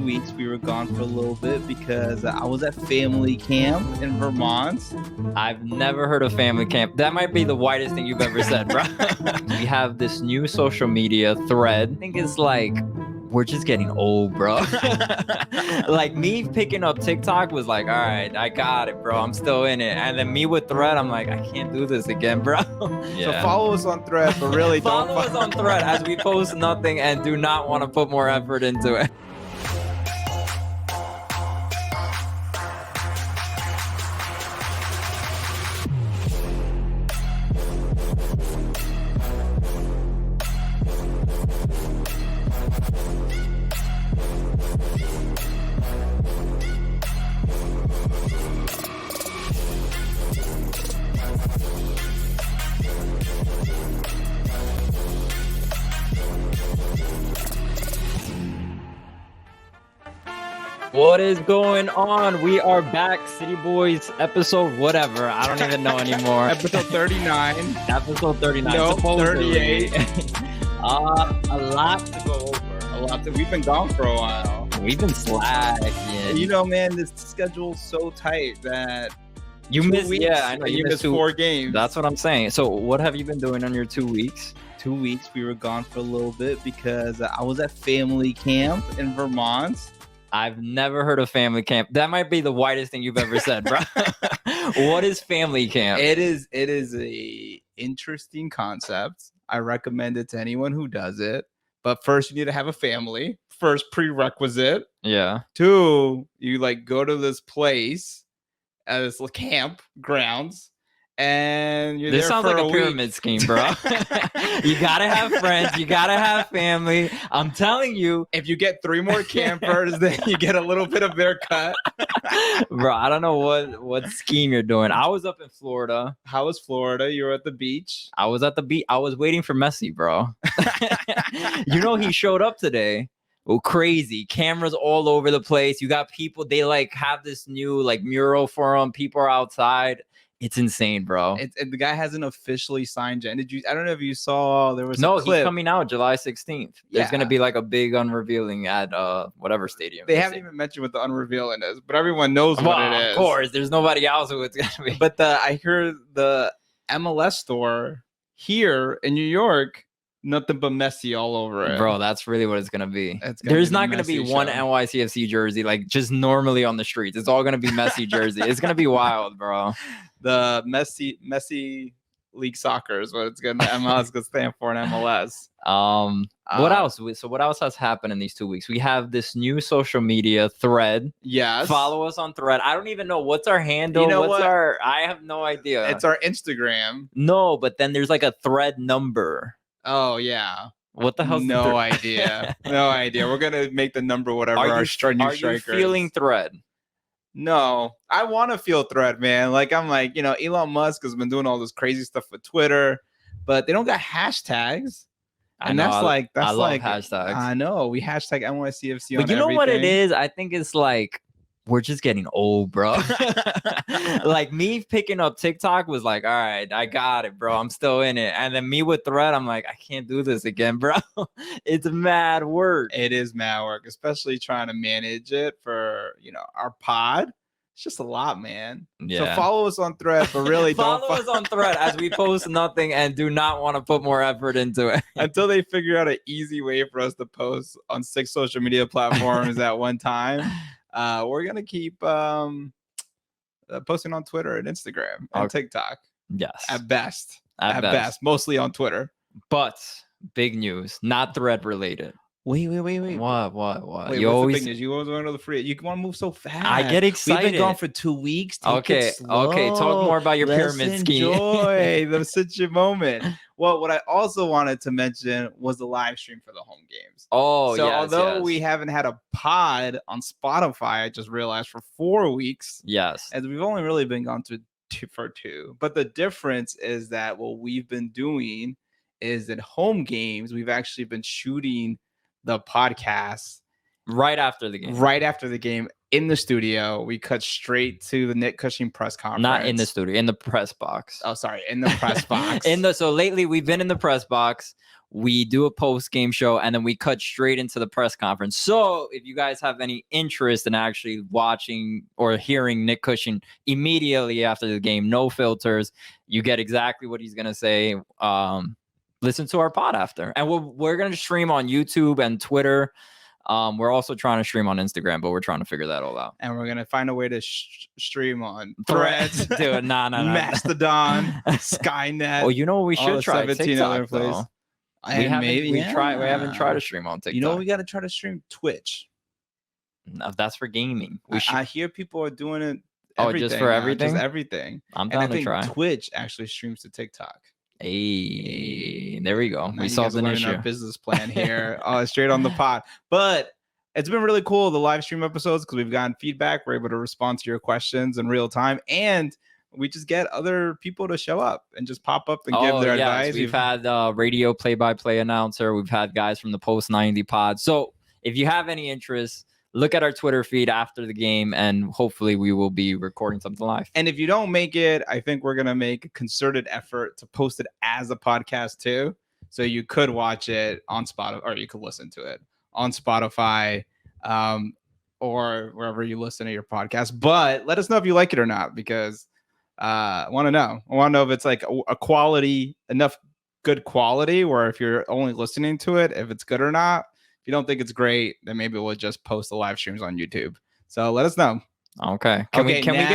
weeks we were gone for a little bit because I was at family camp in Vermont. I've never heard of family camp. That might be the whitest thing you've ever said, bro. We have this new social media thread. I think it's like, we're just getting old, bro. Like me picking up TikTok was like, all right, I got it, bro. I'm still in it. And then me with Thread, I'm like, I can't do this again, bro. So follow us on Thread, but really follow us on Thread as we post nothing and do not want to put more effort into it. What is going on? We are back, City Boys, episode whatever. I don't even know anymore. Episode 39. Episode 39. No, supposedly. 38. A lot to go over. We've been gone for a while. We've been slacking. You know, man, this schedule's so tight that you missed. weeks, Yeah, I know you missed 4 games. That's what I'm saying. So, what have you been doing on your 2 weeks? 2 weeks we were gone for a little bit because I was at family camp in Vermont. I've never heard of family camp. That might be the whitest thing you've ever said, bro. What is family camp? It is a interesting concept. I recommend it to anyone who does it. But first, you need to have a family. First prerequisite. Yeah. 2, you like go to this place, this camp grounds, and you're this there sounds for like a week. pyramid scheme, bro. You gotta have friends. You gotta have family. I'm telling you, If you get 3 more campers, then you get a little bit of their cut. bro. I don't know what scheme you're doing. I was up in Florida. How was Florida? You were at the beach. I was at the beach. I was waiting for Messi, bro. You know he showed up today. Oh, crazy. Cameras all over the place. You got people, they like have this new like mural for him. People are outside. It's insane, bro. The guy hasn't officially signed yet. I don't know if you saw, there was No, a clip. he's coming out July 16th. There's Yeah. gonna be like a big unrevealing at whatever stadium. They haven't even mentioned what the unrevealing is, but everyone knows what it is. Of course, there's nobody else who it's gonna be. But I heard the MLS store here in New York, nothing but Messi all over it. Bro, that's really what it's gonna be. It's gonna There's be the not gonna be Messi one show. NYCFC jersey like just normally on the streets. It's all gonna be Messi jersey. It's gonna be wild, bro. The Messi League Soccer is what it's gonna MLS gonna stand for in MLS. What else? So what else has happened in these 2 weeks? We have this new social media thread. Yes. Follow us on Thread. I don't even know what's our handle. You know what's what? I have no idea. It's our Instagram. No, but then there's like a thread number. Oh yeah. What the hell's No the idea. No idea. We're gonna make the number whatever our new Are striker you feeling is. thread? No, I want to feel thread, man. Like I'm like, Elon Musk has been doing all this crazy stuff with Twitter, but they don't got hashtags. And that's I like love hashtags. I know we hashtag NYCFC. But on you know what it everything. is? I think it's like we're just getting old, bro. Like me picking up TikTok was like, all right, I got it, bro. I'm still in it. And then me with Thread, I'm like, I can't do this again, bro. It's mad work. It is mad work, especially trying to manage it for our pod. It's just a lot, man. Yeah. So follow us on Thread, but really Follow don't us on Thread as we post nothing and do not want to put more effort into it. until they figure out an easy way for us to post on 6 social media platforms at one time. We're gonna keep posting on Twitter and Instagram and TikTok Yes. at best. At best. Mostly on Twitter. But big news, not Thread related. Wait. What? Wait, You what's the always big news? You always want to know the free. You want to move so fast. I get excited. We've been gone for 2 weeks. Take Okay. it slow. Okay. Talk more about your pyramid Let's scheme. enjoy the such a moment. Well, what I also wanted to mention was the live stream for the home games. Oh, So yes, although yes. we haven't had a pod on Spotify, I just realized for 4 weeks, Yes. as we've only really been gone to for 2. But the difference is that what we've been doing is at home games, we've actually been shooting the podcast Right after the game. right after the game in the studio. We cut straight to the Nick Cushing press conference. Not in the studio, in the press box. Oh, sorry, in the press box. So lately we've been in the press box. we do a post-game show, and then we cut straight into the press conference. So if you guys have any interest in actually watching or hearing Nick Cushing immediately after the game, no filters, you get exactly what he's going to say. Listen to our pod after. And we're going to stream on YouTube and Twitter. We're also trying to stream on Instagram, but we're trying to figure that all out. And we're going to find a way to stream on Threads, dude, nah. Mastodon, Skynet. Well, you know what we should try? 17 TikTok, other places. though. We haven't tried to stream on TikTok. You know, we got to try to stream Twitch. No, that's for gaming. I hear people are doing it. Just for everything? Just everything. I'm down to try. Twitch actually streams to TikTok. Hey, there we go. Now we solved an issue. Our business plan here, straight on the pod. But it's been really cool, the live stream episodes, because we've gotten feedback. We're able to respond to your questions in real time, and we just get other people to show up and just pop up and give their advice. We've had radio play-by-play announcer. We've had guys from the Post 90 pod. So if you have any interest, look at our Twitter feed after the game, and hopefully we will be recording something live. And if you don't make it, I think we're going to make a concerted effort to post it as a podcast too. So you could watch it on Spotify, or you could listen to it on Spotify, or wherever you listen to your podcast. But let us know if you like it or not, because I want to know. I want to know if it's like a quality, enough good quality, or if you're only listening to it, if it's good or not. If you don't think it's great, then maybe we'll just post the live streams on YouTube. So let us know. Okay. Can we can move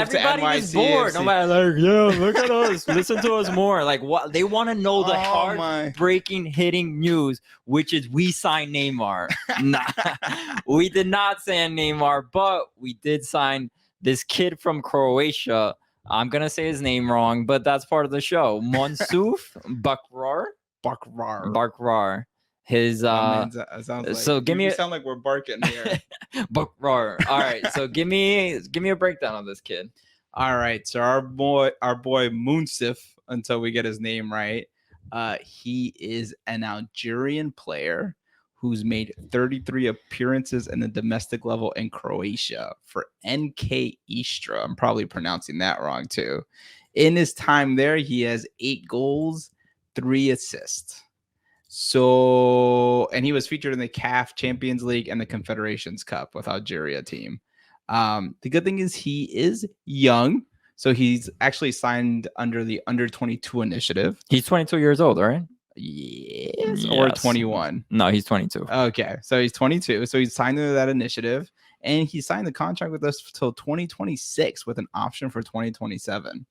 to everybody is bored. Nobody look at us. Listen to us more. Like, what they want to know the heartbreaking hitting news, which is we signed Neymar. Nah, we did not sign Neymar, but we did sign this kid from Croatia. I'm gonna say his name wrong, but that's part of the show. Monsuf Bakrar. His sounds like, so give me sound like we're barking here. Bakrar. All right, so give me a breakdown of this kid. All right, so our boy Monsuf, until we get his name right, he is an Algerian player who's made 33 appearances in the domestic level in Croatia for NK Istra. I'm probably pronouncing that wrong too. In his time there, he has 8 goals, 3 assists. So, and he was featured in the CAF Champions League and the Confederations Cup with Algeria team. The good thing is he is young. So he's actually signed under the under 22 initiative. He's 22 years old, right? Yes. Or 21. No, he's 22. Okay. So he's 22. So he's signed under that initiative, and he signed the contract with us till 2026 with an option for 2027.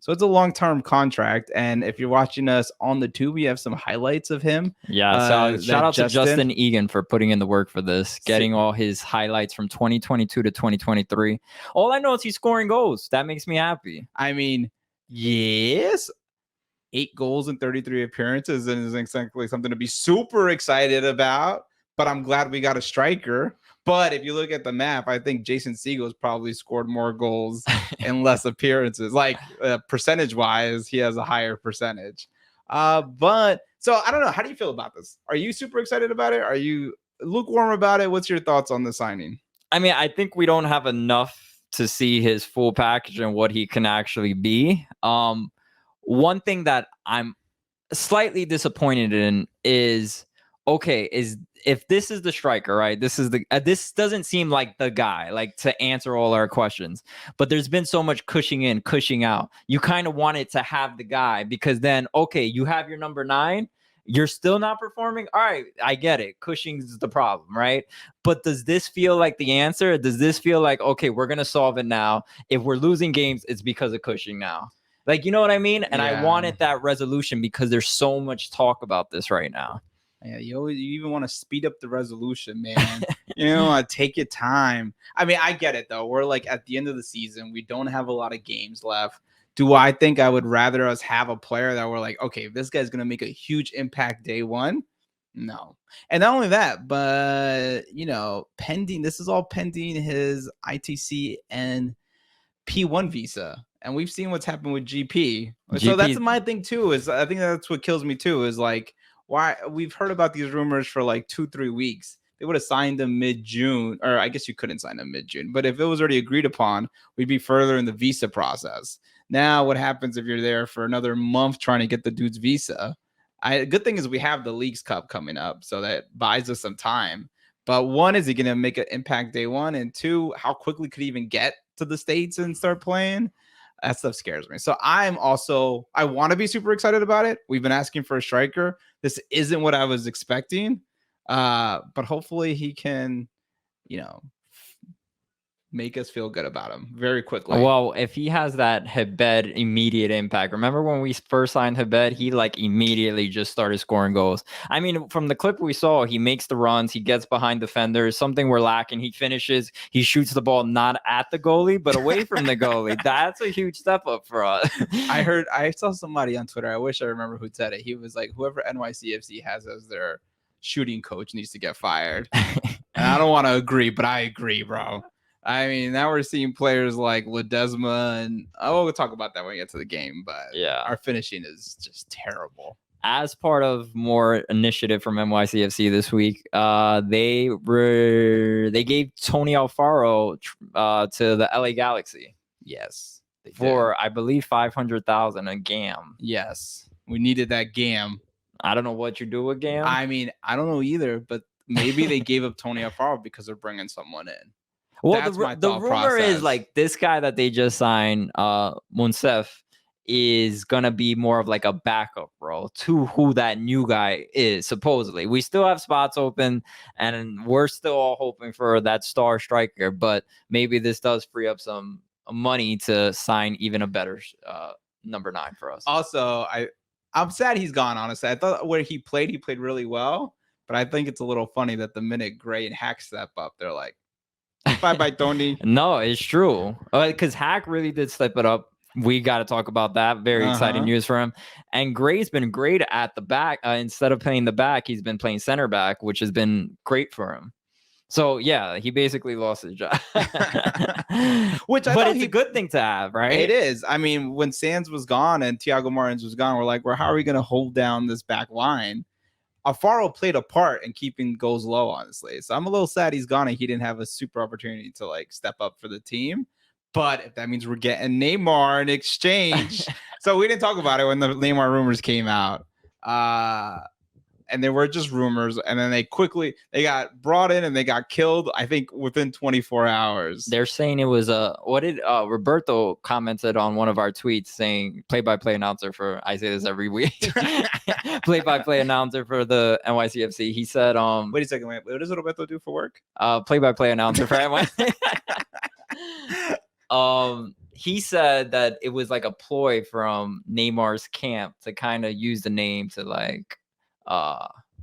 So it's a long-term contract. And if you're watching us on the tube, we have some highlights of him. Yeah. So shout out to Justin Egan for putting in the work for this, getting all his highlights from 2022 to 2023. All I know is he's scoring goals. That makes me happy. I mean, yes. 8 goals and 33 appearances is exactly something to be super excited about. But I'm glad we got a striker. But if you look at the map, I think Jason Segal's probably scored more goals and less appearances. Like percentage-wise, he has a higher percentage. But so I don't know. How do you feel about this? Are you super excited about it? Are you lukewarm about it? What's your thoughts on the signing? I mean, I think we don't have enough to see his full package and what he can actually be. One thing that I'm slightly disappointed in is, if this is the striker, right? This is this doesn't seem like the guy, like, to answer all our questions. But there's been so much cushing in, cushing out. You kind of wanted to have the guy, because then, you have your number 9. You're still not performing. All right, I get it. Cushing's the problem, right? But does this feel like the answer? Does this feel like, we're going to solve it now? If we're losing games, it's because of Cushing now. Like, you know what I mean? And I wanted that resolution, because there's so much talk about this right now. Yeah, you even want to speed up the resolution, man. Take your time. I mean, I get it, though. We're like at the end of the season. We don't have a lot of games left. Do I think I would rather us have a player that we're like, okay, this guy's going to make a huge impact day one? No. And not only that, but, pending, this is all pending his ITC and P1 visa. And we've seen what's happened with GP. So that's my thing, too, is I think that's what kills me, too, is like, why we've heard about these rumors for like 2-3 weeks. They would have signed them mid-June, or I guess you couldn't sign them mid-June. But if it was already agreed upon, we'd be further in the visa process. Now, what happens if you're there for another month trying to get the dude's visa? Good thing is we have the Leagues Cup coming up, so that buys us some time. But one, is he going to make an impact day one? And two, how quickly could he even get to the States and start playing? That stuff scares me. So I want to be super excited about it. We've been asking for a striker. This isn't what I was expecting. But hopefully he can, make us feel good about him very quickly. Well, if he has that Hebed immediate impact, remember when we first signed Hebed, he like immediately just started scoring goals. I mean, from the clip we saw, he makes the runs, he gets behind defenders, something we're lacking. He finishes, he shoots the ball not at the goalie, but away from the goalie. That's a huge step up for us. I saw somebody on Twitter. I wish I remember who said it. He was like, whoever NYCFC has as their shooting coach needs to get fired. And I don't want to agree, but I agree, bro. I mean, now we're seeing players like Ledesma, and we'll talk about that when we get to the game. But yeah, our finishing is just terrible. As part of more initiative from NYCFC this week, they gave Tony Alfaro to the LA Galaxy. Yes, for I believe 500,000 a GAM. Yes, we needed that GAM. I don't know what you do with GAM. I mean, I don't know either, but maybe they gave up Tony Alfaro because they're bringing someone in. Well, the rumor process. is like this guy that they just signed, Monsef, is gonna be more of like a backup role to who that new guy is. Supposedly, we still have spots open, and we're still all hoping for that star striker. But maybe this does free up some money to sign even a better number 9 for us. Also, I'm sad he's gone. Honestly, I thought where he played really well. But I think it's a little funny that the minute Gray and Haak step up, they're like, bye, Tony. No, it's true. Because Haak really did step it up. We got to talk about that. Very exciting news for him. And Gray's been great at the back. Instead of playing the back, he's been playing center back, which has been great for him. So, yeah, he basically lost his job. But it's a good thing to have, right? It is. I mean, when Sands was gone and Thiago Martins was gone, we're like, well, how are we going to hold down this back line? Alfaro played a part in keeping goals low, honestly. So I'm a little sad he's gone and he didn't have a super opportunity to like step up for the team. But if that means we're getting Neymar in exchange. So we didn't talk about it when the Neymar rumors came out. And they were just rumors. And then they got brought in and they got killed, I think, within 24 hours. They're saying it was what did Roberto commented on one of our tweets saying play-by-play announcer for, I say this every week, play-by-play announcer for the NYCFC. He said, wait a second, what does Roberto do for work? Play-by-play announcer for NYCFC. He said that it was like a ploy from Neymar's camp to kind of use the name to like,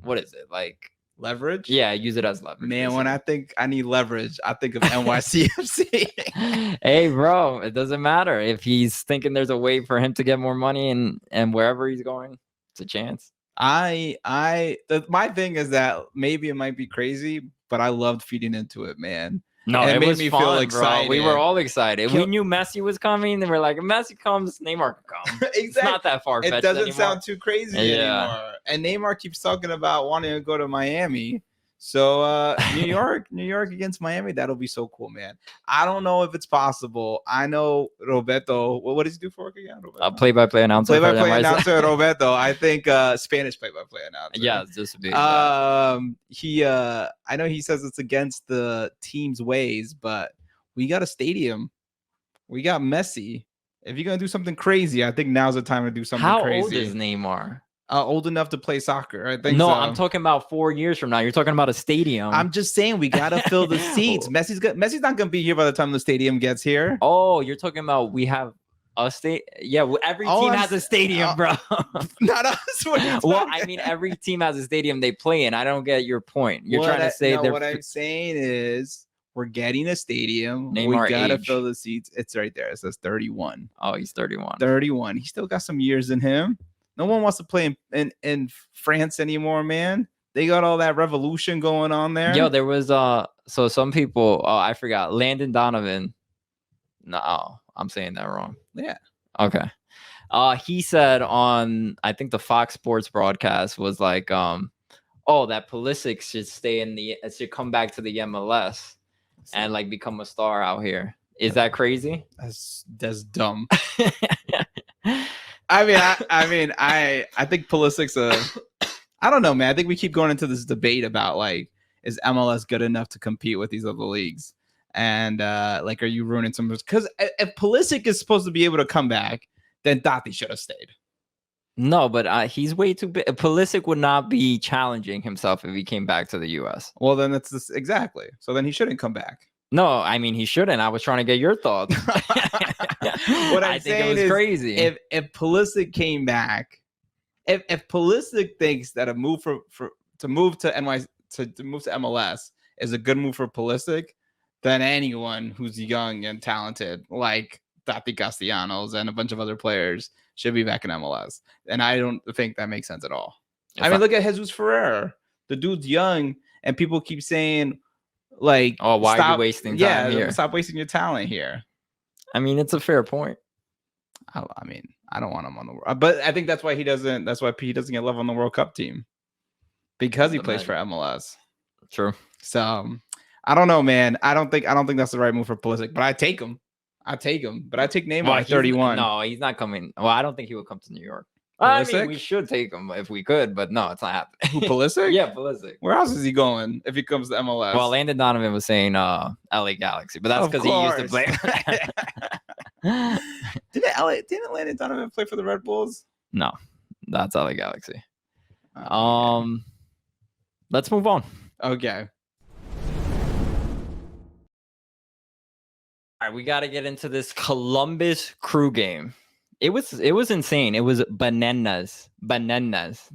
what is it, like leverage? Yeah, use it as leverage. Man, basically. When I think I need leverage, I think of NYCFC. Hey, bro, it doesn't matter if he's thinking there's a way for him to get more money and wherever he's going, it's a chance. My thing is that maybe it might be crazy, but I loved feeding into it, man. No, it made me feel excited. We were all excited. We knew Messi was coming, and we're like, if Messi comes, Neymar can come. Exactly. It's not that far-fetched It doesn't anymore. sound too crazy anymore. And Neymar keeps talking about wanting to go to Miami. So New York against Miami, that'll be so cool, man. I don't know if it's possible. I know Roberto. What does he do for work again? Play-by-play announcer. Play-by-play announcer Roberto. I think Spanish play-by-play announcer. Yeah, just to be. I know he says it's against the team's ways, but we got a stadium. We got Messi. If you're gonna do something crazy, I think now's the time to do something crazy. How old is Neymar? Old enough to play soccer. I think no, so. I'm talking about 4 years from now. You're talking about a stadium. I'm just saying we gotta fill the seats. Messi's not gonna be here by the time the stadium gets here. Oh, you're talking about we have a state. Yeah, every team has a stadium, bro. Not us. Well, I mean, every team has a stadium they play in. I don't get your point. You're trying to say what I'm saying is we're getting a stadium. Neymar we gotta age. fill the seats. It's right there. It says 31. Oh, he's 31. 31. He still got some years in him. No one wants to play in France anymore, man. They got all that revolution going on there. Yo, there was so some people, I forgot, Landon Donovan. No, I'm saying that wrong. Yeah. Okay. He said on, I think the Fox Sports broadcast was like, that Pulisic should come back to the MLS and like become a star out here. Is that crazy? That's dumb. I think Pulisic's I don't know, man. I think we keep going into this debate about like, is MLS good enough to compete with these other leagues? And like, are you ruining some? Because if Pulisic is supposed to be able to come back, then Dotti should have stayed. No, but he's way too big. Pulisic would not be challenging himself if he came back to the U.S. Well, then that's this, exactly. So then he shouldn't come back. No, I mean he shouldn't. I was trying to get your thoughts. What I'm I think it saying was is, crazy. if Pulisic came back, if Pulisic thinks that a move to move to MLS is a good move for Pulisic, then anyone who's young and talented like Tati Castellanos and a bunch of other players should be back in MLS. And I don't think that makes sense at all. Look at Jesus Ferrer. The dude's young, and people keep saying like, oh, why are you wasting time here? Stop wasting your talent here. I mean, it's a fair point. I don't want him on the world, but I think that's why he doesn't get love on the World Cup team, because he plays for MLS. True. So I don't know, man. I don't think that's the right move for Pulisic, but I take him. But I take Neymar at 31. No, he's not coming. Well, I don't think he would come to New York. Pulisic? I mean, we should take him if we could, but no, it's not happening. Who, Pulisic? Yeah, Pulisic. Where else is he going if he comes to MLS? Well, Landon Donovan was saying LA Galaxy, but that's because he used to play. Didn't Landon Donovan play for the Red Bulls? No, that's LA Galaxy. Okay. Let's move on. Okay. All right, we got to get into this Columbus Crew game. It was insane. It was bananas. It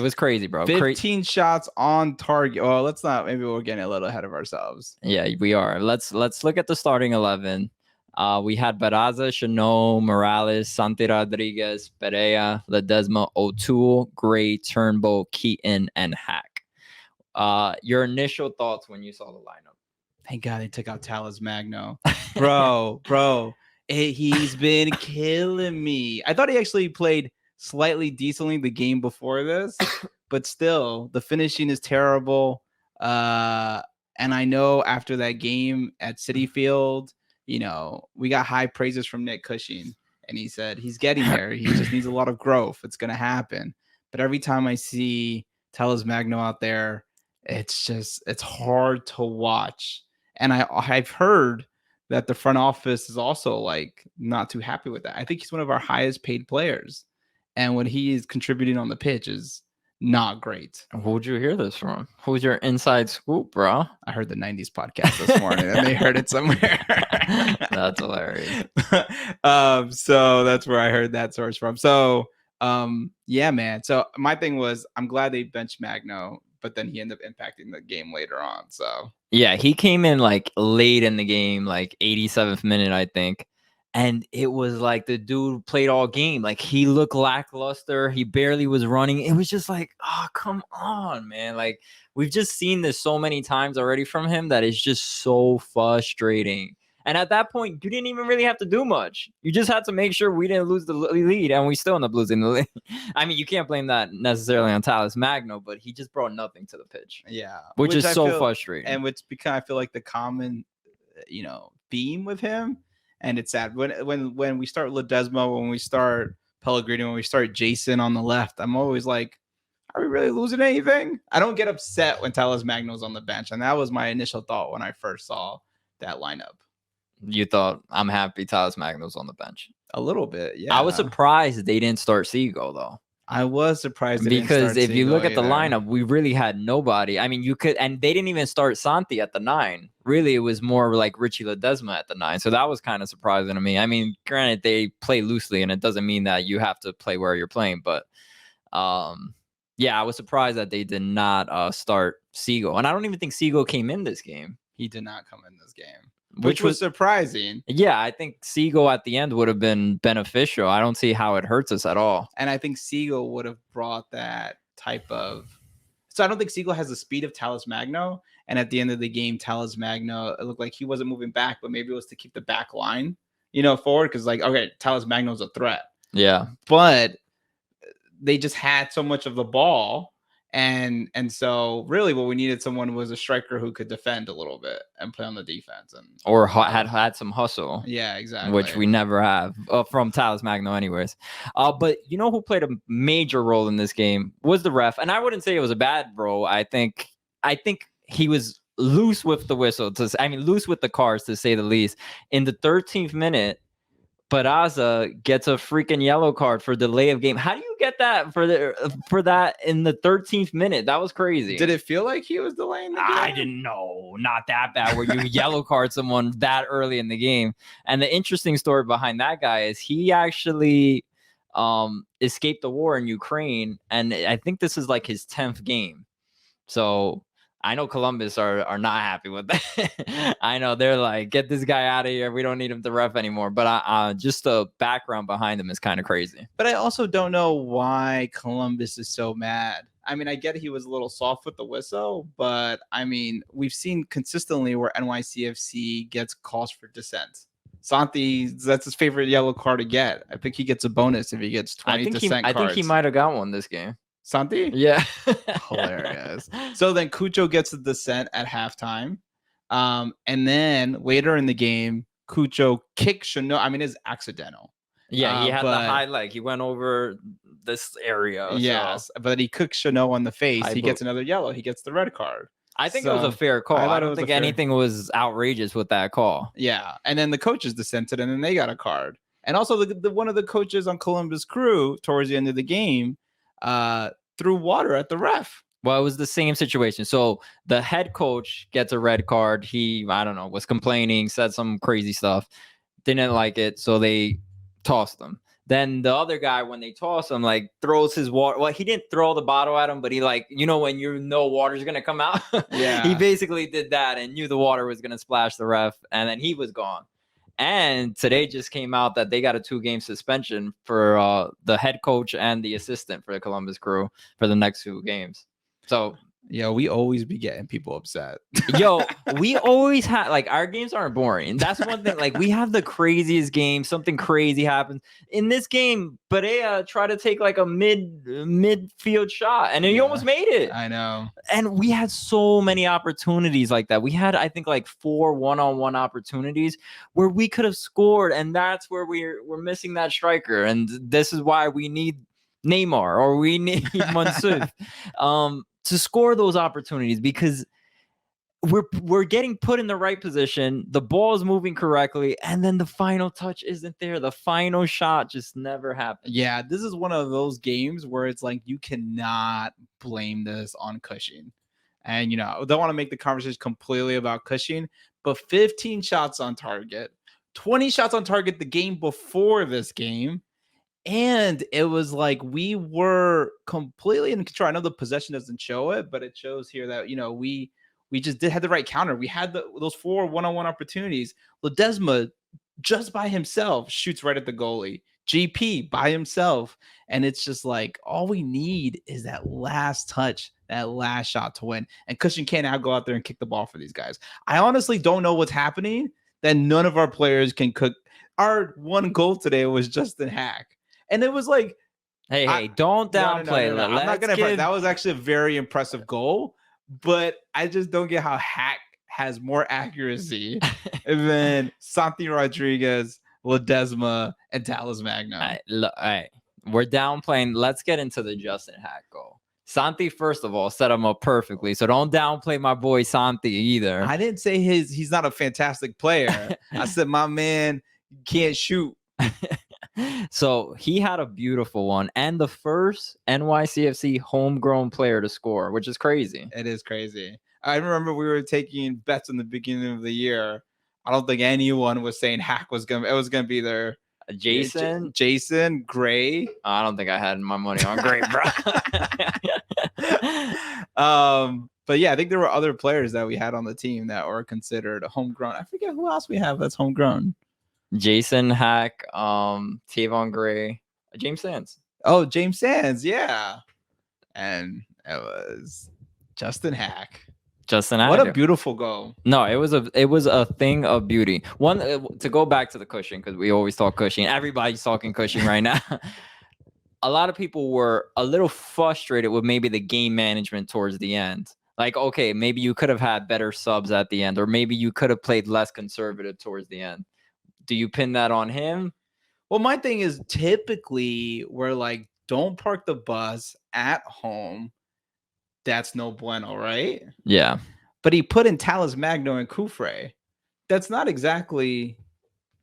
was crazy, bro. 15 shots on target. Oh, let's not. Maybe we're getting a little ahead of ourselves. Yeah, we are. Let's look at the starting 11. We had Baraza, Chanot, Morales, Santi Rodriguez, Perea, Ledesma, O'Toole, Gray, Turnbull, Keaton, and Haak. Your initial thoughts when you saw the lineup? Thank God they took out Talis Magno. Bro. He's been killing me. I thought he actually played slightly decently the game before this, but still, the finishing is terrible. And I know after that game at Citi Field, we got high praises from Nick Cushing, and he said he's getting there. He just needs a lot of growth. It's going to happen. But every time I see Talis Magno out there, it's hard to watch. And I've heard that the front office is also like not too happy with that. I think he's one of our highest paid players, and what he is contributing on the pitch is not great. Who'd you hear this from? Who's your inside scoop, bro? I heard the 90s podcast this morning, and they heard it somewhere. That's hilarious. So that's where I heard that source from. So, yeah, man. So my thing was, I'm glad they benched Magno, but then he ended up impacting the game later on. So yeah, he came in like late in the game, like 87th minute, I think. And it was like the dude played all game. Like he looked lackluster. He barely was running. It was just like, oh, come on, man. Like we've just seen this so many times already from him that it's just so frustrating. And at that point, you didn't even really have to do much. You just had to make sure we didn't lose the lead, and we still end up losing the lead. I mean, you can't blame that necessarily on Talis Magno, but he just brought nothing to the pitch. Yeah, which is so frustrating. And which I feel like the common, theme with him. And it's sad when we start Ledesma, when we start Pellegrini, when we start Jason on the left, I'm always like, are we really losing anything? I don't get upset when Talis Magno's on the bench, and that was my initial thought when I first saw that lineup. You thought, I'm happy Talis Magno's on the bench? A little bit, yeah. I was surprised they didn't start Seago, though. I was surprised because if you look at the lineup, we really had nobody. I mean, you could, and they didn't even start Santi at the 9. Really, it was more like Richie Ledesma at the 9. So that was kind of surprising to me. I mean, granted, they play loosely, and it doesn't mean that you have to play where you're playing. But yeah, I was surprised that they did not start Seago. And I don't even think Seago came in this game. He did not come in this game. Which was surprising. Yeah, I think Seago at the end would have been beneficial. I don't see how it hurts us at all. And I think Seago would have brought that type of... So I don't think Seago has the speed of Talis Magno. And at the end of the game, Talis Magno, it looked like he wasn't moving back, but maybe it was to keep the back line, forward. Because okay, Talis Magno's a threat. Yeah. But they just had so much of the ball. And so really what we needed someone was a striker who could defend a little bit and play on the defense or had some hustle. Yeah, exactly. Which we never have from Talis Magno anyways. But you know who played a major role in this game was the ref. And I wouldn't say it was a bad role. I think he was loose with the whistle. Loose with the cards, to say the least. In the 13th minute, Peraza gets a freaking yellow card for delay of game. How do you get that for that in the 13th minute? That was crazy. Did it feel like he was delaying the game? I didn't know. Not that bad where you yellow card someone that early in the game. And the interesting story behind that guy is he actually escaped the war in Ukraine. And I think this is like his 10th game. So I know Columbus are not happy with that. I know they're like, get this guy out of here. We don't need him to ref anymore. But just the background behind him is kind of crazy. But I also don't know why Columbus is so mad. I mean, I get he was a little soft with the whistle, but I mean, we've seen consistently where NYCFC gets calls for dissent. Santi, that's his favorite yellow card to get. I think he gets a bonus if he gets 20 dissent cards. I think he might have got one this game. Santi? Yeah. Hilarious. So then Cucho gets the dissent at halftime. And then later in the game, Cucho kicks Chanot. I mean, it's accidental. Yeah, he had the high leg. He went over this area. Yes, so. But he cooks Chanot on the face. He gets another yellow. He gets the red card. I think it was a fair call. I don't think anything was outrageous with that call. Yeah, and then the coaches dissented, and then they got a card. And also, the one of the coaches on Columbus Crew towards the end of the game threw water at the ref. Well, it was the same situation. So the head coach gets a red card. He, I don't know, was complaining, said some crazy stuff, didn't like it, so they tossed him. Then the other guy, when they toss him, like throws his water. Well, he didn't throw the bottle at him, but he when water's gonna come out. Yeah. He basically did that and knew the water was gonna splash the ref, and then he was gone. And today just came out that they got a 2-game suspension for the head coach and the assistant for the Columbus Crew for the next 2 games. So yeah, we always be getting people upset. Yo, we always have our games aren't boring. That's one thing. We have the craziest game. Something crazy happens in this game. Barea tried to take a midfield shot, and then he almost made it. I know. And we had so many opportunities like that. We had, I think, 4 one-on-one opportunities where we could have scored, and that's where we're missing that striker. And this is why we need Neymar or we need Mansur. To score those opportunities, because we're getting put in the right position, the ball is moving correctly, and then the final touch isn't there. The final shot just never happens. Yeah, this is one of those games where it's you cannot blame this on Cushing. And I don't want to make the conversation completely about Cushing, but 15 shots on target, 20 shots on target the game before this game. And it was we were completely in control. I know the possession doesn't show it, but it shows here that, we just had the right counter. We had those 4 one-on-one opportunities. Ledesma just by himself shoots right at the goalie. GP by himself. And it's just all we need is that last touch, that last shot to win. And Cushing can't now go out there and kick the ball for these guys. I honestly don't know what's happening that none of our players can cook. Our one goal today was Justin Haak. And it was hey, don't downplay. No. I'm not gonna. That was actually a very impressive goal, but I just don't get how Haak has more accuracy than Santi Rodriguez, Ledesma, and Talis Magno. All right, we're downplaying. Let's get into the Justin Haak goal. Santi, first of all, set him up perfectly, so don't downplay my boy Santi either. I didn't say he's not a fantastic player. I said my man can't shoot. So he had a beautiful one, and the first NYCFC homegrown player to score, which is crazy. It is crazy. I remember we were taking bets in the beginning of the year. I don't think anyone was saying Haak was gonna be there. Jason Gray. I don't think I had my money on Gray, bro. But yeah, I think there were other players that we had on the team that were considered homegrown. I forget who else we have that's homegrown. Jason Haak, Tavon Gray, James Sands. Oh, James Sands, yeah. And it was Justin Haak. What a beautiful goal. No, it was a thing of beauty. One to go back to the Cushing, because we always talk Cushing. Everybody's talking Cushing right now. a lot of people were a little frustrated with maybe the game management towards the end. Like, okay, maybe you could have had better subs at the end, or maybe you could have played less conservative towards the end. Do you pin that on him? Well, my thing is typically we're like, don't park the bus at home. That's no bueno, right? Yeah. But he put in Talis Magno and Kufre. That's not exactly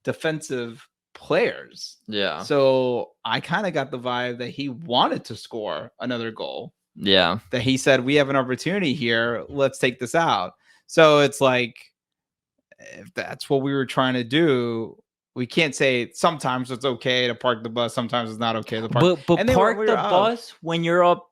defensive players. Yeah. So I kind of got the vibe that he wanted to score another goal. Yeah. That he said, we have an opportunity here. Let's take this out. So it's like, if that's what we were trying to do, we can't say sometimes it's okay to park the bus, sometimes it's not okay to park. But And then park we the were up. bus when you're up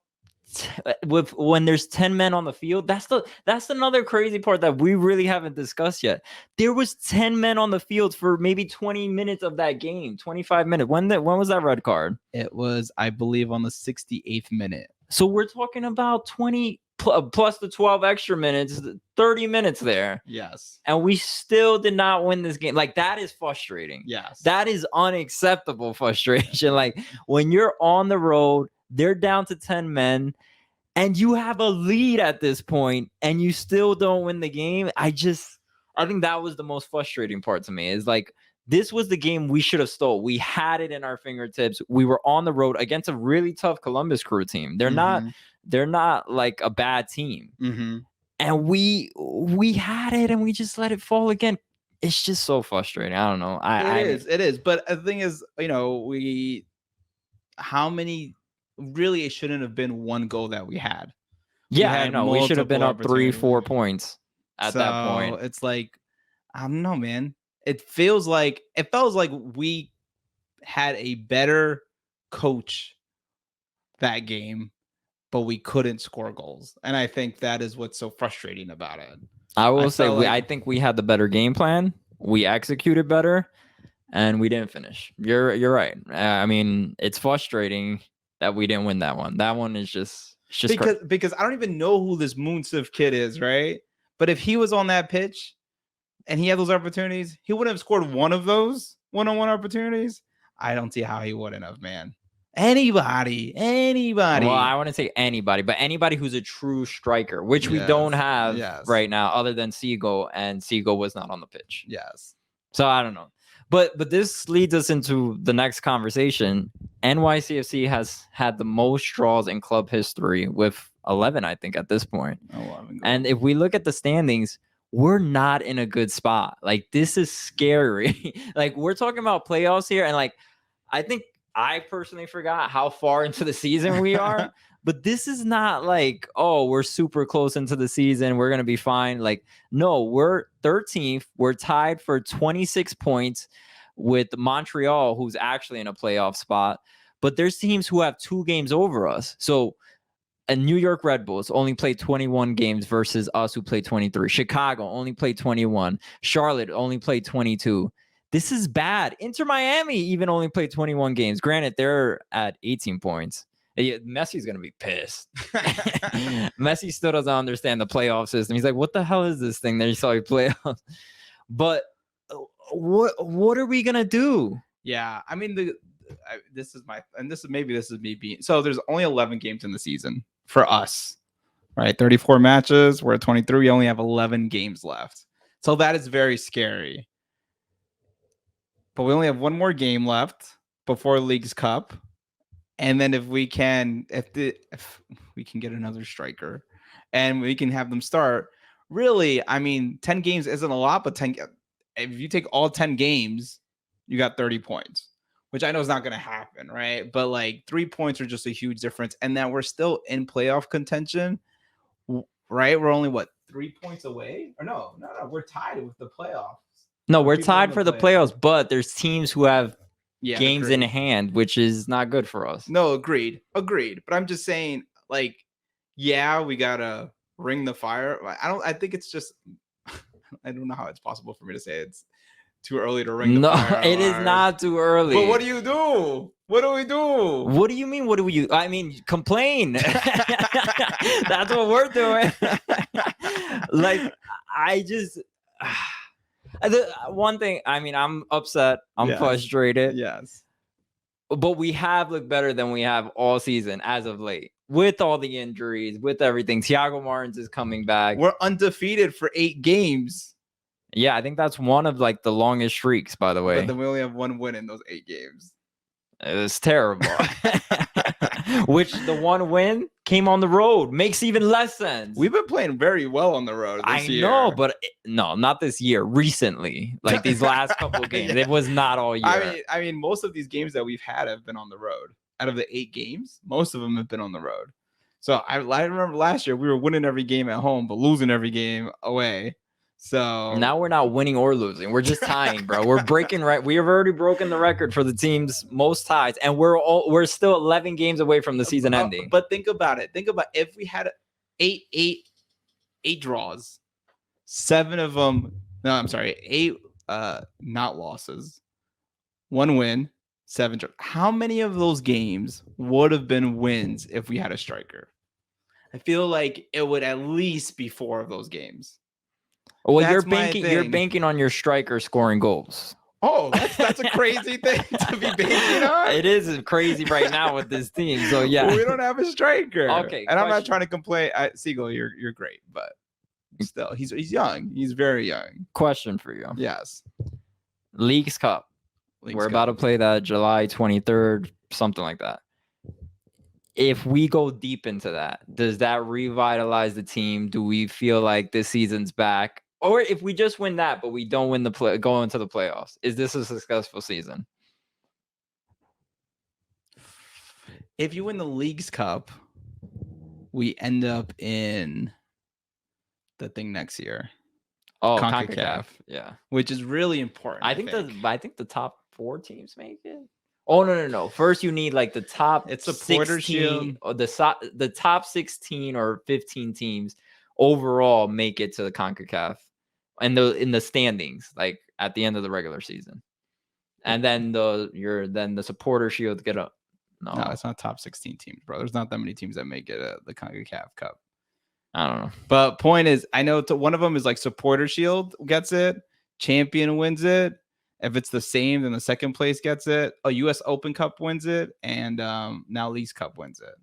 when there's 10 men on the field. That's another crazy part that we really haven't discussed yet. There was 10 men on the field for maybe 20 minutes of that game, 25 minutes. When was that red card? It was, I believe, on the 68th minute. So we're talking about 20 plus the 12 extra minutes, 30 minutes there. Yes. And we still did not win this game. Like, that is frustrating. Yes. That is unacceptable frustration. Like, when you're on the road, they're down to 10 men, and you have a lead at this point, and you still don't win the game. I think that was the most frustrating part to me, is like, this was the game we should have stole. We had it in our fingertips. We were on the road against a really tough Columbus Crew team. They're not like a bad team. Mm-hmm. And we had it, and we just let it fall again. It's just so frustrating. I don't know. It is. But the thing is, how many, really, it shouldn't have been one goal that we had. Yeah, I know. We should have been up 3-4 points at that point. It's like, I don't know, man. It felt like we had a better coach that game, but we couldn't score goals. And I think that is what's so frustrating about it. I think we had the better game plan. We executed better, and we didn't finish. You're right. I mean, it's frustrating that we didn't win that one. That one is just because I don't even know who this Moonsif kid is, right? But if he was on that pitch and he had those opportunities, he wouldn't have scored one of those one-on-one opportunities. I don't see how he wouldn't have, man. Anybody. Well, I wouldn't say anybody, but anybody who's a true striker, which we don't have right now, other than Seagull, and Seagull was not on the pitch. Yes. So I don't know. But this leads us into the next conversation. NYCFC has had the most draws in club history with 11, I think, at this point. 11 and if we look at the standings, we're not in a good spot. Like, this is scary. Like, we're talking about playoffs here, and like, I think I personally forgot how far into the season we are. But this is not like, oh, we're super close into the season, we're going to be fine. Like, no, we're 13th. We're tied for 26 points with Montreal, who's actually in a playoff spot. But there's teams who have 2 games over us. So, and New York Red Bulls only played 21 games versus us, who played 23. Chicago only played 21. Charlotte only played 22. This is bad. Inter Miami even only played 21 games. Granted, they're at 18 points. Messi's going to be pissed. Messi still doesn't understand the playoff system. He's like, what the hell is this thing that you saw you playoffs? But what are we going to do? Yeah, I mean, this is me being, so there's only 11 games in the season for us, right? 34 matches. We're at 23. We only have 11 games left. So that is very scary. But we only have one more game left before League's Cup. And then if we can get another striker and we can have them start, really, I mean, 10 games isn't a lot, but if you take all 10 games, you got 30 points, which I know is not going to happen, right? But like 3 points are just a huge difference. And then we're still in playoff contention, right? We're only 3 points away? Or no, we're tied with the playoffs. No, we're tied for the playoffs, but there's teams who have games in agreed. hand, which is not good for us. No, agreed. But I'm just saying, like, yeah, we gotta ring the fire. I think it's just, I don't know how it's possible for me to say it's too early to ring the fire. No, it is not too early. But what do you do? What do we do? What do you mean? What do we do? I mean, complain. That's what we're doing. Like, I just... The one thing, I mean, I'm upset. I'm frustrated. Yes. but we have looked better than we have all season as of late. With all the injuries, with everything. Thiago Martins is coming back. We're undefeated for 8 games. Yeah, I think that's one of like the longest streaks, by the way. But then we only have 1 win in those 8 games. It was terrible. Which the 1 win came on the road. Makes even less sense. We've been playing very well on the road this year. I know, but no, not this year. Recently, like these last couple of games, it was not all year. I mean, most of these games that we've had have been on the road. Out of the 8 games, most of them have been on the road. So I remember last year we were winning every game at home, but losing every game away. So now we're not winning or losing. We're just tying, bro. We're breaking We have already broken the record for the team's most ties, and we're still 11 games away from the season ending. But think about it. Think about if we had 8 draws, 7 of them. No, I'm sorry, 8 not losses, 1 win, 7 draws. How many of those games would have been wins if we had a striker? I feel like it would at least be 4 of those games. Well, you're banking on your striker scoring goals. Oh, that's a crazy thing to be banking on. It is crazy right now with this team. So yeah, well, we don't have a striker. Okay, and I'm not trying to complain. Siegel, you're great, but still, he's young. He's very young. Question for you. Yes. Leagues Cup. We're about to play that July 23rd, something like that. If we go deep into that, does that revitalize the team? Do we feel like this season's back? Or if we just win that, but we don't win go into the playoffs, is this a successful season? If you win the Leagues Cup, we end up in the thing next year. Oh, CONCACAF. Yeah. Which is really important. I think the top 4 teams make it. Oh no. First you need like the top it's supporter 16 shield. Or the top 16 or 15 teams overall make it to the CONCACAF and in the standings, like at the end of the regular season. And then the supporter shield get up. No, it's not top 16 teams, bro. There's not that many teams that make it the CONCACAF Cup. I don't know. But point is, I know one of them is like supporter shield gets it, champion wins it. If it's the same, then the second place gets it. A U.S. Open Cup wins it, and now Leagues Cup wins it.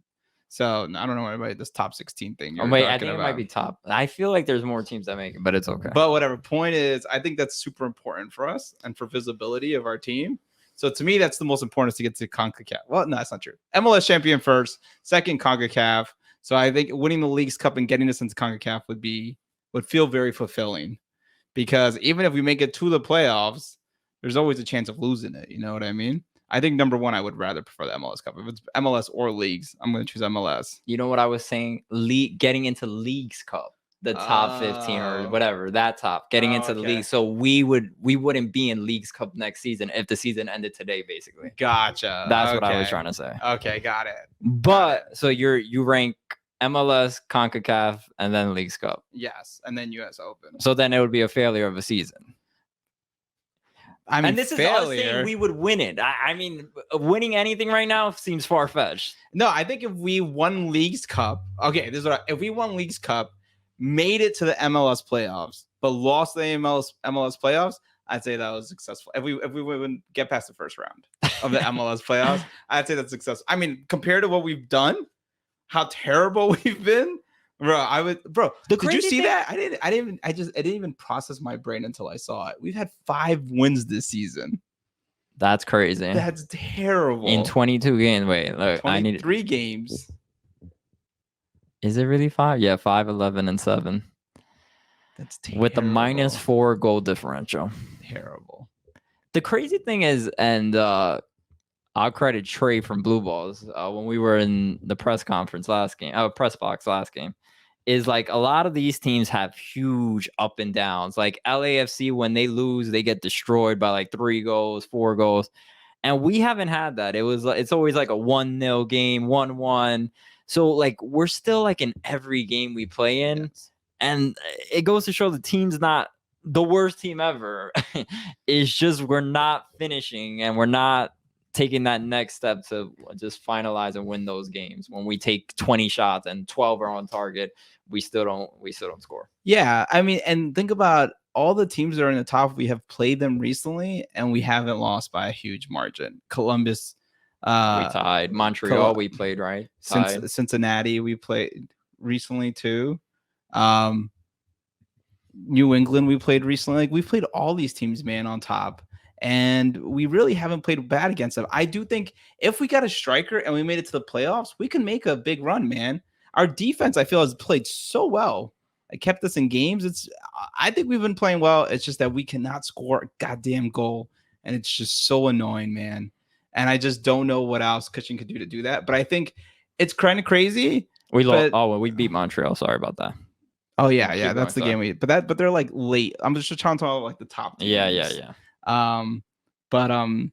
So I don't know about this top 16 thing. I think it might be top. I feel like there's more teams that make it, but it's okay. But whatever. Point is, I think that's super important for us and for visibility of our team. So to me, that's the most important is to get to CONCACAF. Well, no, that's not true. MLS champion first, second CONCACAF. So I think winning the Leagues Cup and getting us into CONCACAF would feel very fulfilling, because even if we make it to the playoffs, there's always a chance of losing it. You know what I mean? I think number one, I would rather prefer the MLS Cup. If it's MLS or Leagues, I'm going to choose MLS. You know what I was saying? Getting into Leagues Cup, the top 15 or whatever, that top, getting into the league. So we wouldn't be in Leagues Cup next season if the season ended today, basically. Gotcha. That's what I was trying to say. Okay, got it. But so you rank MLS, CONCACAF, and then Leagues Cup. Yes, and then US Open. So then it would be a failure of a season. I mean, and this is us saying we would win it. I mean, winning anything right now seems far-fetched. No, I think if we won Leagues Cup, if we won Leagues Cup, made it to the MLS playoffs, but lost the MLS playoffs, I'd say that was successful. If we wouldn't get past the first round of the MLS playoffs, I'd say that's successful. I mean, compared to what we've done, how terrible we've been. Did you see that? I didn't even process my brain until I saw it. We've had 5 wins this season. That's crazy. That's terrible. In 22 games. Wait, look, I need 3 games. Is it really 5? Yeah, 5, 11, and 7. That's terrible. With the -4 goal differential. Terrible. The crazy thing is, and I'll credit Trey from Blue Balls when we were in the press box last game, is like a lot of these teams have huge up and downs. Like LAFC, when they lose, they get destroyed by like 3 goals, 4 goals. And we haven't had that. It's always like a 1-0 game, 1-1. So like we're still like in every game we play in. Yes. And it goes to show the team's not the worst team ever. It's just we're not finishing and we're not taking that next step to just finalize and win those games. When we take 20 shots and 12 are on target, we still don't score. Yeah, I mean, and think about all the teams that are in the top. We have played them recently, and we haven't lost by a huge margin. Columbus We tied. Montreal, we played, right? Tied. Cincinnati, we played recently too. New England, we played recently. Like, we've played all these teams, man, on top. And we really haven't played bad against them. I do think if we got a striker and we made it to the playoffs, we can make a big run, man. Our defense, I feel, has played so well. It kept us in games. I think we've been playing well. It's just that we cannot score a goddamn goal. And it's just so annoying, man. And I just don't know what else Cushing could do to do that. But I think it's kind of crazy. We lost. Oh, well, we beat Montreal. Sorry about that. Oh yeah, that's the game we. But they're like late. I'm just trying to talk like the top teams. Yeah. But damn,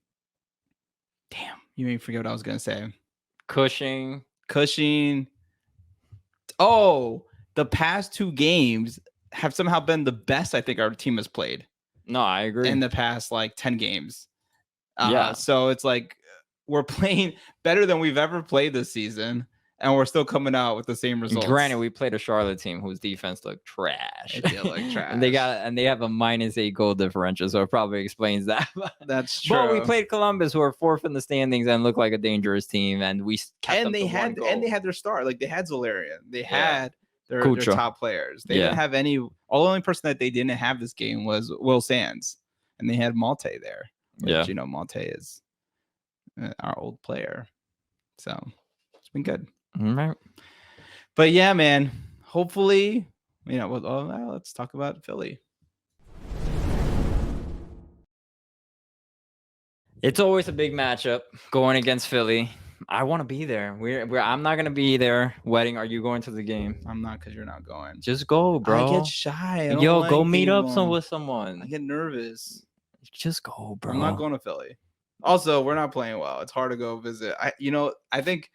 you made me forget what I was gonna say. Cushing. Oh, the past 2 games have somehow been the best I think our team has played. No, I agree. In the past like 10 games. Yeah. So it's like we're playing better than we've ever played this season. And we're still coming out with the same results. Granted, we played a Charlotte team whose defense looked trash. It did look trash. and they have a -8 goal differential, so it probably explains that. That's true. But we played Columbus, who are 4th in the standings and look like a dangerous team, and we kept and they had their star. Like, they had Zolarian. They had their top players. They didn't have any. The only person that they didn't have this game was Will Sands, and they had Malte there. Which, Malte is our old player, so it's been good. Right. But yeah, man, hopefully, let's talk about Philly. It's always a big matchup going against Philly. I want to be there. I'm not going to be there. Wedding, are you going to the game? I'm not, because you're not going. Just go, bro. I get shy. Go meet up with someone. I get nervous. Just go, bro. I'm not going to Philly. Also, we're not playing well. It's hard to go visit. I think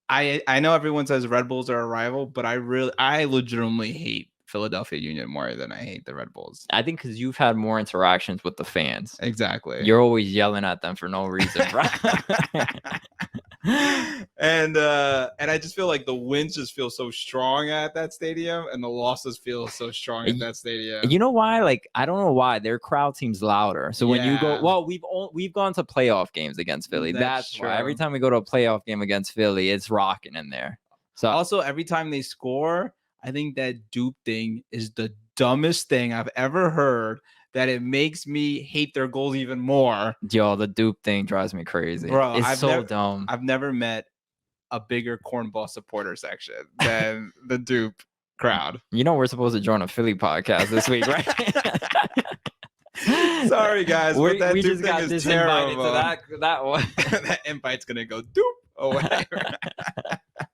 I know everyone says Red Bulls are a rival, but I legitimately hate Philadelphia Union more than I hate the Red Bulls. I think because you've had more interactions with the fans. Exactly. You're always yelling at them for no reason, bro. And I just feel like the wins just feel so strong at that stadium, and the losses feel so strong at that stadium. You know why? Like, I don't know why their crowd seems louder. So when you go, well, we've gone to playoff games against Philly. That's why. Every time we go to a playoff game against Philly, it's rocking in there. So also, every time they score, I think that dupe thing is the dumbest thing I've ever heard. That it makes me hate their goals even more. Yo, the dupe thing drives me crazy. Bro, it's dumb. I've never met a bigger cornball supporter section than the dupe crowd. We're supposed to join a Philly podcast this week, right? Sorry, guys, but that we dupe just thing got is disinvited terrible. to that one. That invite's gonna go dupe away.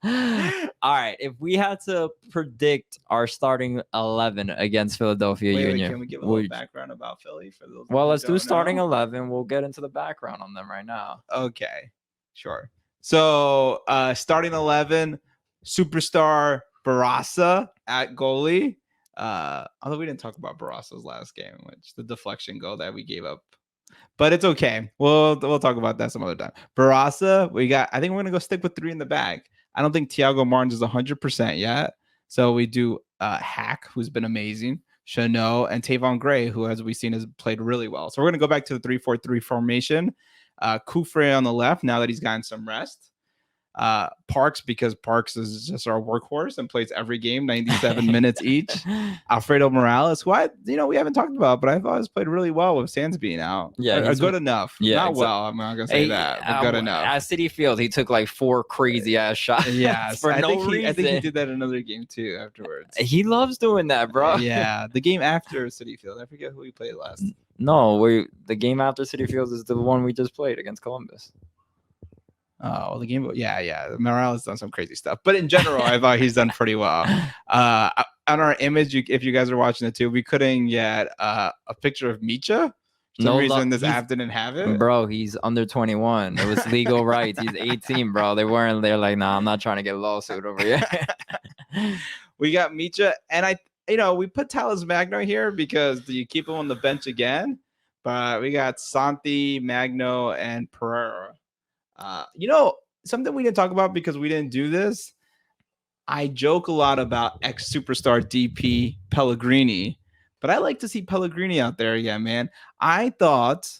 All right, if we had to predict our starting 11 against Philadelphia Union, can we give a little background about Philly for those? Well, let's do starting 11. We'll get into the background on them right now. Okay, sure. So, starting 11, superstar Barasa at goalie. Although we didn't talk about Barasa's last game, which the deflection goal that we gave up. But it's okay. We'll talk about that some other time. Barasa, I think we're gonna go stick with 3 in the back. I don't think Thiago Martins is 100% yet. So we do Haak, who's been amazing, Chanot, and Tavon Gray, who, as we've seen, has played really well. So we're going to go back to the 3-4-3 formation. Kufre on the left, now that he's gotten some rest. Parks, because Parks is just our workhorse and plays every game, 97 minutes each. Alfredo Morales, who we haven't talked about, but I've always played really well with Sands being out. Yeah, good enough. Yeah, not well. I'm not gonna say that, but good enough. At City Field, he took like 4 crazy ass shots. Yeah, for no reason. I think he did that in another game too afterwards. He loves doing that, bro. Yeah, the game after City Field. I forget who he played last. No, the game after City Field is the one we just played against Columbus. Oh, the game. Yeah. Morales done some crazy stuff, but in general, I thought he's done pretty well. On our image, if you guys are watching it too, we couldn't get a picture of Micha. For some reason, this app didn't have it. Bro, he's under 21. It was legal rights. He's 18, bro. They weren't there like, nah, I'm not trying to get a lawsuit over here. We got Micha, and we put Talis Magno here because you keep him on the bench again, but we got Santi, Magno, and Pereira. Something we didn't talk about because we didn't do this. I joke a lot about ex-superstar DP Pellegrini, but I like to see Pellegrini out there again, man. I thought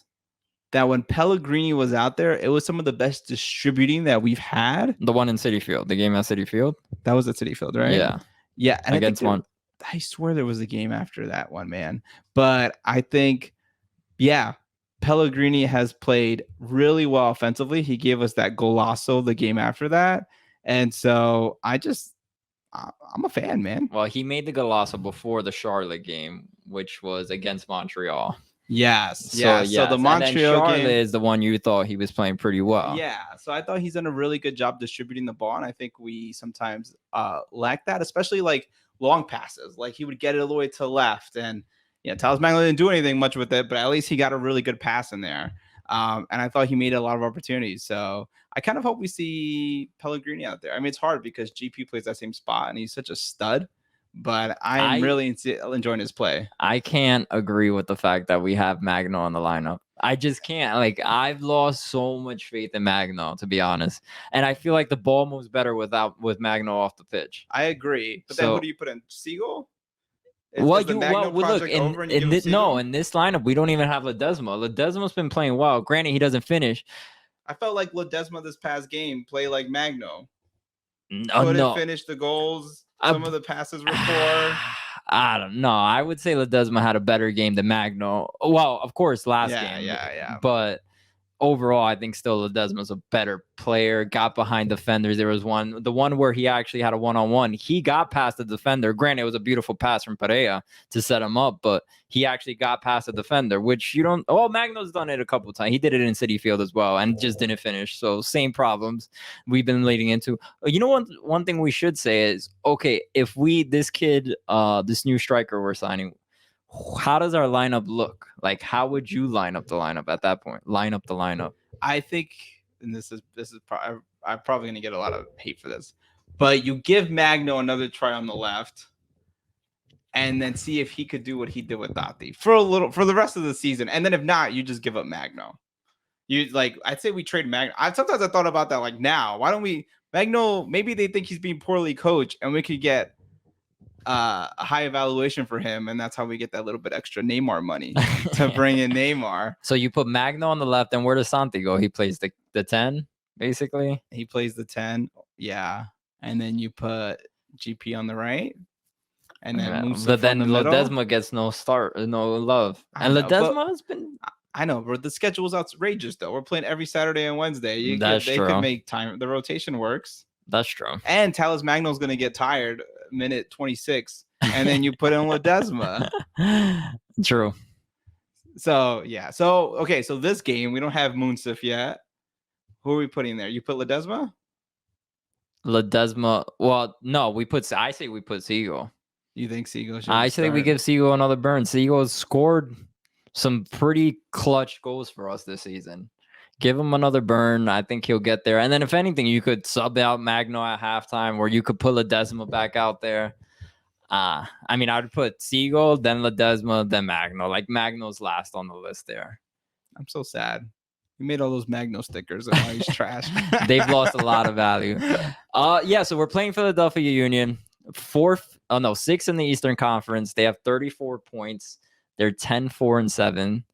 that when Pellegrini was out there, it was some of the best distributing that we've had. The one in City Field, the game at City Field. That was at City Field, right? Yeah. Yeah. And Against one. I swear there was a game after that one, man. But I think, yeah, Pellegrini has played really well offensively. He gave us that golazo the game after that. And so I'm a fan, man. Well, he made the golazo before the Charlotte game, which was against Montreal. Yes. So the Montreal Charlotte game is the one you thought he was playing pretty well. Yeah. So I thought he's done a really good job distributing the ball. And I think we sometimes lack that, especially like long passes. Like he would get it all the way to the left. And Talles Magno didn't do anything much with it, but at least he got a really good pass in there. And I thought he made a lot of opportunities. So I kind of hope we see Pellegrini out there. I mean, it's hard because GP plays that same spot and he's such a stud. But I'm really enjoying his play. I can't agree with the fact that we have Magno in the lineup. I just can't. Like, I've lost so much faith in Magno, to be honest. And I feel like the ball moves better with Magno off the pitch. I agree. But then who do you put in? Seagull? Look, in this lineup, we don't even have Ledesma. Ledesma's been playing well. Granted, he doesn't finish. I felt like Ledesma this past game played like Magno. No. Couldn't finish the goals. Some of the passes were poor. I don't know. I would say Ledesma had a better game than Magno. Well, of course, last game. Yeah. But overall, I think still Ledesma's a better player. Got behind defenders. There was the one where he actually had a one-on-one. He got past the defender. Granted, it was a beautiful pass from Pereira to set him up, but he actually got past the defender, which you don't. Oh, Magno's done it a couple of times. He did it in City Field as well, and just didn't finish. So same problems we've been leading into. One thing we should say is, okay, if this kid, this new striker we're signing, how does our lineup look? Like, how would you line up the lineup at that point? Line up the lineup. I think, and this is I'm probably going to get a lot of hate for this, but you give Magno another try on the left, and then see if he could do what he did with Dati for the rest of the season, and then if not, you just give up Magno. I'd say we trade Magno. Sometimes I thought about that. Like, now, why don't we Magno? Maybe they think he's being poorly coached, and we could get a high evaluation for him, and that's how we get that little bit extra Neymar money to bring in Neymar. So you put Magno on the left, and where does Santi go? He plays the 10, basically. He plays the 10, yeah, and then you put GP on the right, and then Ledesma gets no love, and Ledesma has been. I know, but the schedule is outrageous, though. We're playing every Saturday and Wednesday. They can make time. The rotation works. That's true. And Talles Magno's going to get tired minute 26, and then you put in Ledesma. True. So, yeah. So, okay. So this game, we don't have Munsif yet. Who are we putting there? You put Ledesma? Well, no, I say we put Seagull. You think Seagull should I say we give Seagull another burn. Seagull has scored some pretty clutch goals for us this season. Give him another burn. I think he'll get there. And then if anything, you could sub out Magno at halftime, or you could put Ledesma back out there. I would put Seagull, then Ledesma, then Magno. Like, Magno's last on the list there. I'm so sad. You made all those Magno stickers and now he's trash. They've lost a lot of value. So we're playing Philadelphia Union. 6th in the Eastern Conference. They have 34 points. They're 10-4-7.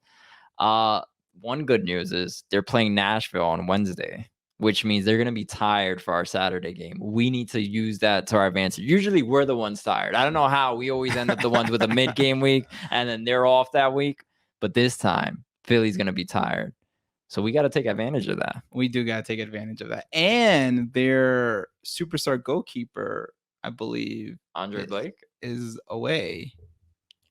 One good news is they're playing Nashville on Wednesday, which means they're going to be tired for our Saturday game. We need to use that to our advantage. Usually we're the ones tired. I don't know how. We always end up the ones with a mid-game week, and then they're off that week. But this time, Philly's going to be tired. So we got to take advantage of that. We do got to take advantage of that. And their superstar goalkeeper, I believe, Andre Blake, is away.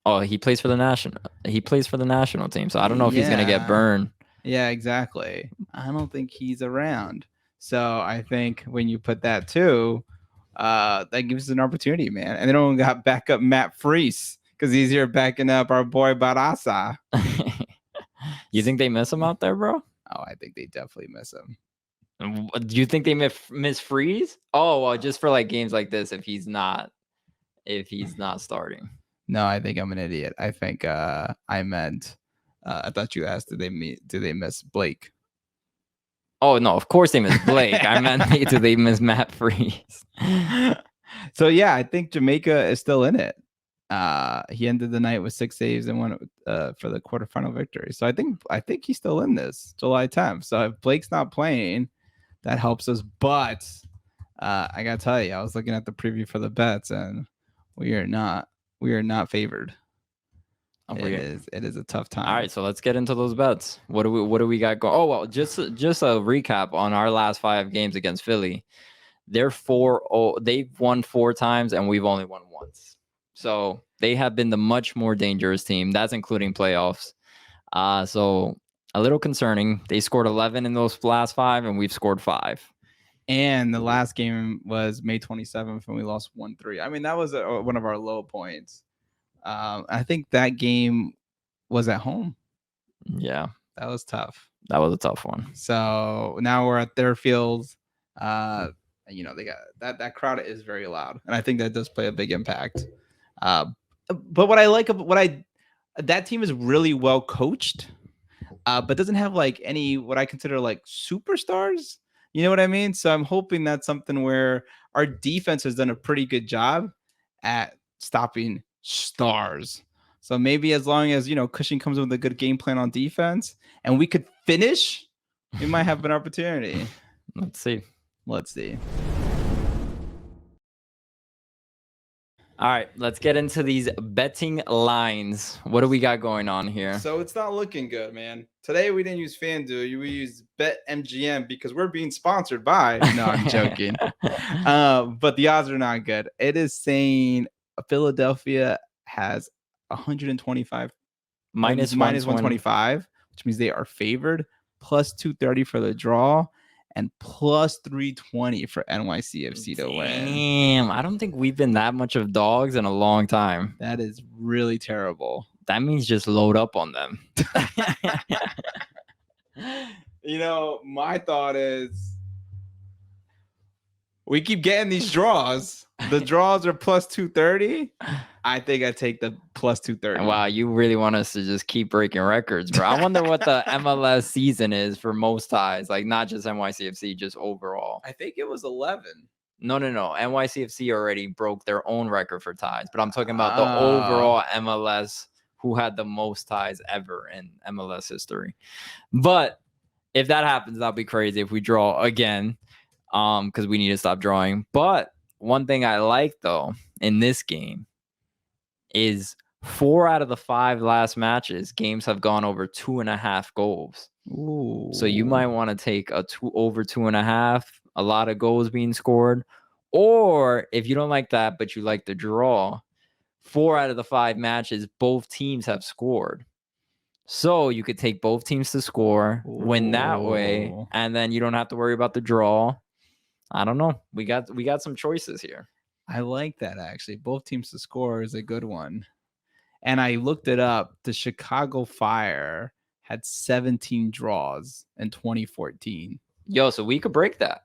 Oh, he plays for the national. He plays for the national team, so I don't know if he's gonna get burned. Yeah, exactly. I don't think he's around. So I think when you put that too, that gives us an opportunity, man. And they don't got backup Matt Freese because he's here backing up our boy Barasa. You think they miss him out there, bro? Oh, I think they definitely miss him. Do you think they miss Freeze? Oh, well, just for like games like this, if he's not starting. No, I think I'm an idiot. I think I meant. I thought you asked, do they miss Blake? Oh no, of course they miss Blake. I meant do they miss Matt Freeze? So yeah, I think Jamaica is still in it. He ended the night with 6 saves and won for the quarterfinal victory. So I think he's still in this July 10th. So if Blake's not playing, that helps us. But I gotta tell you, I was looking at the preview for the bets, and we are not favored. It is a tough time. All right, so let's get into those bets. What do we got going? Oh well, just a recap on our last 5 games against Philly. They've won 4 times and we've only won once. So they have been the much more dangerous team. That's including playoffs. So a little concerning. They scored 11 in those last 5 and we've scored 5. And the last game was May 27th and we lost 1-3. I mean, that was one of our low points. I think that game was at home. Yeah. That was tough. That was a tough one. So now we're at their field. They got that crowd is very loud. And I think that does play a big impact. But what I like that team is really well coached, but doesn't have like any what I consider like superstars. You know what I mean? So I'm hoping that's something where our defense has done a pretty good job at stopping stars. So maybe as long as Cushing comes with a good game plan on defense and we could finish, we might have an opportunity. Let's see. All right, let's get into these betting lines. What do we got going on here? So it's not looking good, man. Today we didn't use FanDuel. We used BetMGM because we're being sponsored by. No, I'm joking. But the odds are not good. It is saying Philadelphia has 125 minus 125, which means they are favored. Plus 230 for the draw. And plus 320 for NYCFC to win. Damn, I don't think we've been that much of dogs in a long time. That is really terrible. That means just load up on them. My thought is we keep getting these draws. The draws are plus 230. I think I take the plus 230. Wow, you really want us to just keep breaking records, bro. I wonder what the MLS season is for most ties, like not just NYCFC, just overall. I think it was 11. No. NYCFC already broke their own record for ties, but I'm talking about the overall MLS, who had the most ties ever in MLS history. But if that happens, that'll be crazy if we draw again, because we need to stop drawing. But one thing I like, though, in this game is 4 out of the 5 last matches, games have gone over 2.5 goals. Ooh. So you might want to take over 2.5, a lot of goals being scored. Or if you don't like that, but you like the draw, 4 out of the 5 matches, both teams have scored. So you could take both teams to score, win that way, and then you don't have to worry about the draw. I don't know. We got some choices here. I like that, actually. Both teams to score is a good one. And I looked it up. The Chicago Fire had 17 draws in 2014. Yo, so we could break that.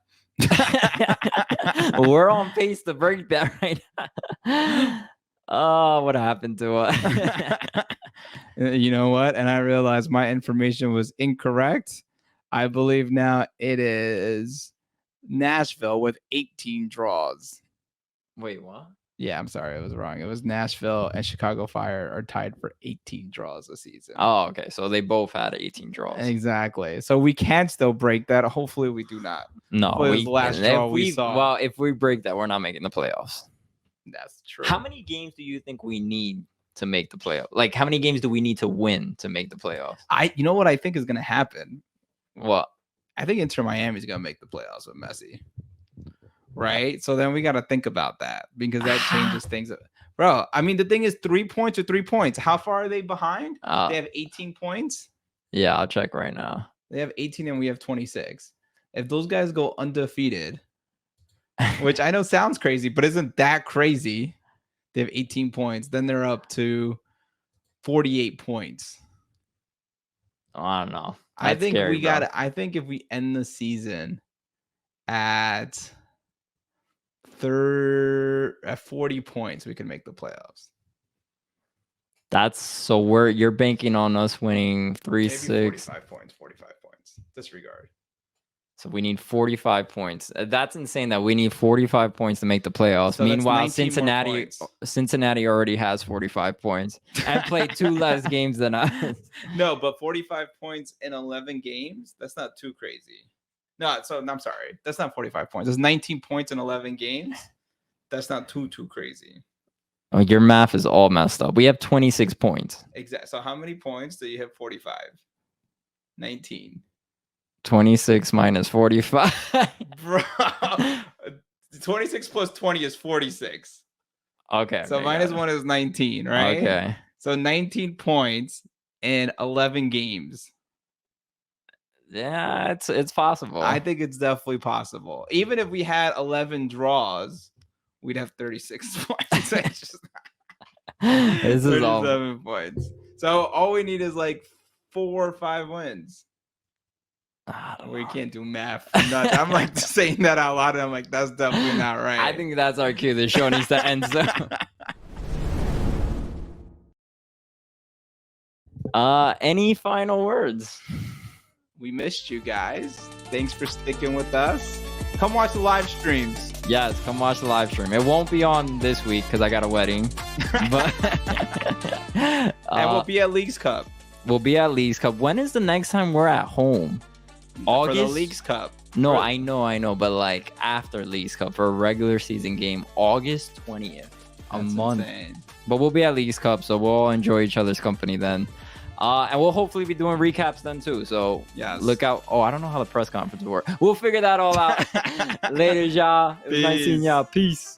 We're on pace to break that right now. Oh, what happened to us? You know what? And I realized my information was incorrect. I believe now it is Nashville with 18 draws. Wait, what? Yeah, I'm sorry. It was wrong. It was Nashville and Chicago Fire are tied for 18 draws this season. Oh, okay. So they both had 18 draws. Exactly. So we can still break that. Hopefully we do not. No, the last draw we saw. Well, if we break that, we're not making the playoffs. That's true. How many games do you think we need to make the playoffs? Like, how many games do we need to win to make the playoffs? You know what I think is going to happen? What? I think Inter Miami is going to make the playoffs with Messi. Right? So then we got to think about that because that changes things. Bro, I mean, the thing is 3 points or 3 points. How far are they behind? They have 18 points. Yeah, I'll check right now. They have 18 and we have 26. If those guys go undefeated, which I know sounds crazy, but isn't that crazy? They have 18 points. Then they're up to 48 points. Oh, I don't know. I think I think if we end the season at 40 points, we can make the playoffs. That's so you're banking on us winning 3-6. 45 points. Disregard. So we need 45 points. That's insane that we need 45 points to make the playoffs. So that's Meanwhile, 19 more points. Cincinnati already has 45 points and played 2 less games than us. No, but 45 points in 11 games, that's not too crazy. No, so I'm sorry. That's not 45 points. It's 19 points in 11 games. That's not too crazy. Oh, your math is all messed up. We have 26 points. Exactly. So how many points do you have 45? 19. 26 minus 45. Bro, 26 plus 20 is 46. Okay. So minus 1 is 19, right? Okay. So 19 points in 11 games. Yeah, it's possible. I think it's definitely possible. Even if we had 11 draws, we'd have 36 points. This is all 37 points. So all we need is like 4 or 5 wins. We can't do math. I'm like saying that out loud, and I'm like, that's definitely not right. I think that's our cue. The show needs to end. So, any final words? We missed you guys. Thanks for sticking with us. Come watch the live streams. Yes, come watch the live stream. It won't be on this week because I got a wedding, but and we'll be at Leagues Cup. We'll be at Leagues Cup. When is the next time we're at home? August? For the Leagues Cup. No, I know, but like after Leagues Cup for a regular season game, August 20th, a month. Insane. But we'll be at Leagues Cup, so we'll all enjoy each other's company then. And we'll hopefully be doing recaps then too. So look out. Oh, I don't know how the press conference will work. We'll figure that all out. Later, y'all. It was nice seeing y'all. Peace.